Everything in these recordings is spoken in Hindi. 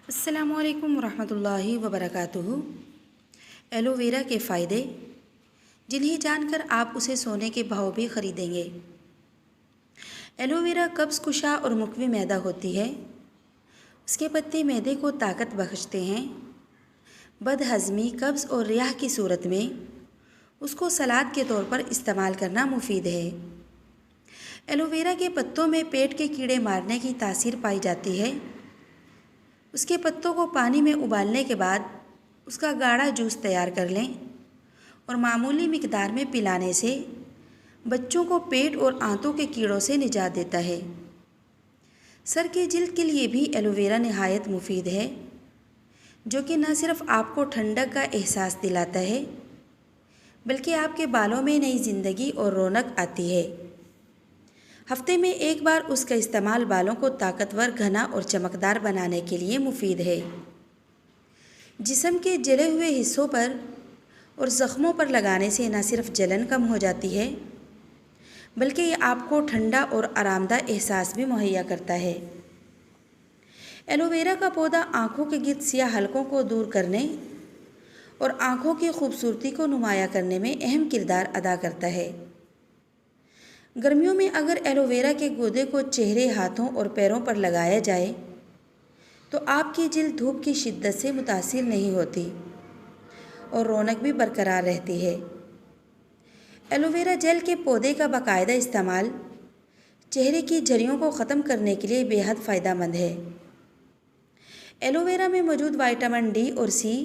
अस्सलामुअलैकुम वरहमतुल्लाहि वबरकातुहू। एलोवेरा के फ़ायदे जिन्हें जानकर आप उसे सोने के भाव भी ख़रीदेंगे। एलोवेरा कब्ज़ कुशा और मुकवी मैदा होती है। उसके पत्ते मैदे को ताकत बख्शते हैं। बदहज़मी, कब्ज़ और रियाह की सूरत में उसको सलाद के तौर पर इस्तेमाल करना मुफीद है। एलोवेरा के पत्तों में पेट के कीड़े मारने की तासीर पाई जाती है। उसके पत्तों को पानी में उबालने के बाद उसका गाढ़ा जूस तैयार कर लें और मामूली मिकदार में पिलाने से बच्चों को पेट और आंतों के कीड़ों से निजात देता है। सर की जिल्द के लिए भी एलोवेरा निहायत मुफीद है, जो कि न सिर्फ आपको ठंडक का एहसास दिलाता है, बल्कि आपके बालों में नई ज़िंदगी और रौनक आती है। हफ्ते में एक बार उसका इस्तेमाल बालों को ताकतवर, घना और चमकदार बनाने के लिए मुफीद है। जिस्म के जले हुए हिस्सों पर और ज़ख्मों पर लगाने से न सिर्फ जलन कम हो जाती है, बल्कि ये आपको ठंडा और आरामदा एहसास भी मुहैया करता है। एलोवेरा का पौधा आँखों के गिर्द सियाह हलकों को दूर करने और आँखों की खूबसूरती को नुमाया करने में अहम किरदार अदा करता है। गर्मियों में अगर एलोवेरा के गूदे को चेहरे, हाथों और पैरों पर लगाया जाए तो आपकी जिल्द धूप की शिद्दत से मुतासिर नहीं होती और रौनक भी बरकरार रहती है। एलोवेरा जेल के पौधे का बाकायदा इस्तेमाल चेहरे की झुर्रियों को ख़त्म करने के लिए बेहद फ़ायदेमंद है। एलोवेरा में मौजूद विटामिन डी और सी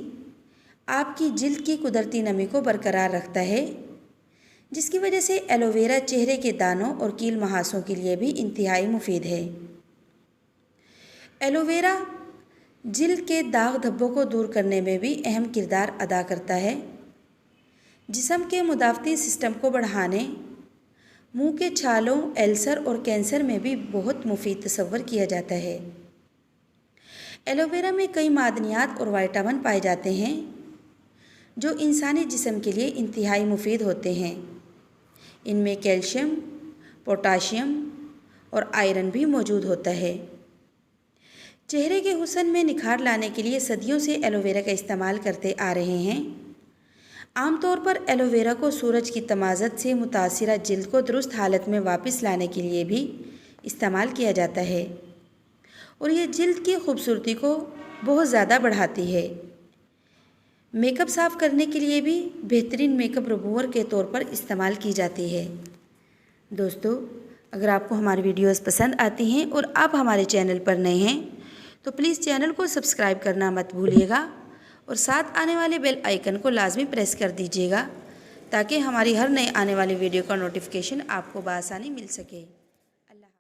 आपकी जिल्द की कुदरती नमी को बरकरार रखता है, जिसकी वजह से एलोवेरा चेहरे के दानों और कील मुहासों के लिए भी इंतहाई मुफीद है। एलोवेरा जिल्द के दाग धब्बों को दूर करने में भी अहम किरदार अदा करता है। जिस्म के मुदाफ़ती सिस्टम को बढ़ाने, मुंह के छालों, अल्सर और कैंसर में भी बहुत मुफीद तस्वर किया जाता है। एलोवेरा में कई मादनियात और विटामिन पाए जाते हैं जो इंसानी जिस्म के लिए इंतहाई मुफीद होते हैं। इनमें कैल्शियम, पोटाशियम और आयरन भी मौजूद होता है। चेहरे के हुस्न में निखार लाने के लिए सदियों से एलोवेरा का इस्तेमाल करते आ रहे हैं। आमतौर पर एलोवेरा को सूरज की तमाज़त से मुतासिरा जिल्द को दुरुस्त हालत में वापस लाने के लिए भी इस्तेमाल किया जाता है और ये जिल्द की खूबसूरती को बहुत ज़्यादा बढ़ाती है। मेकअप साफ़ करने के लिए भी बेहतरीन मेकअप रिमूवर के तौर पर इस्तेमाल की जाती है। दोस्तों, अगर आपको हमारी वीडियोस पसंद आती हैं और आप हमारे चैनल पर नए हैं तो प्लीज़ चैनल को सब्सक्राइब करना मत भूलिएगा और साथ आने वाले बेल आइकन को लाजमी प्रेस कर दीजिएगा ताकि हमारी हर नए आने वाली वीडियो का नोटिफिकेशन आपको बआसानी मिल सके।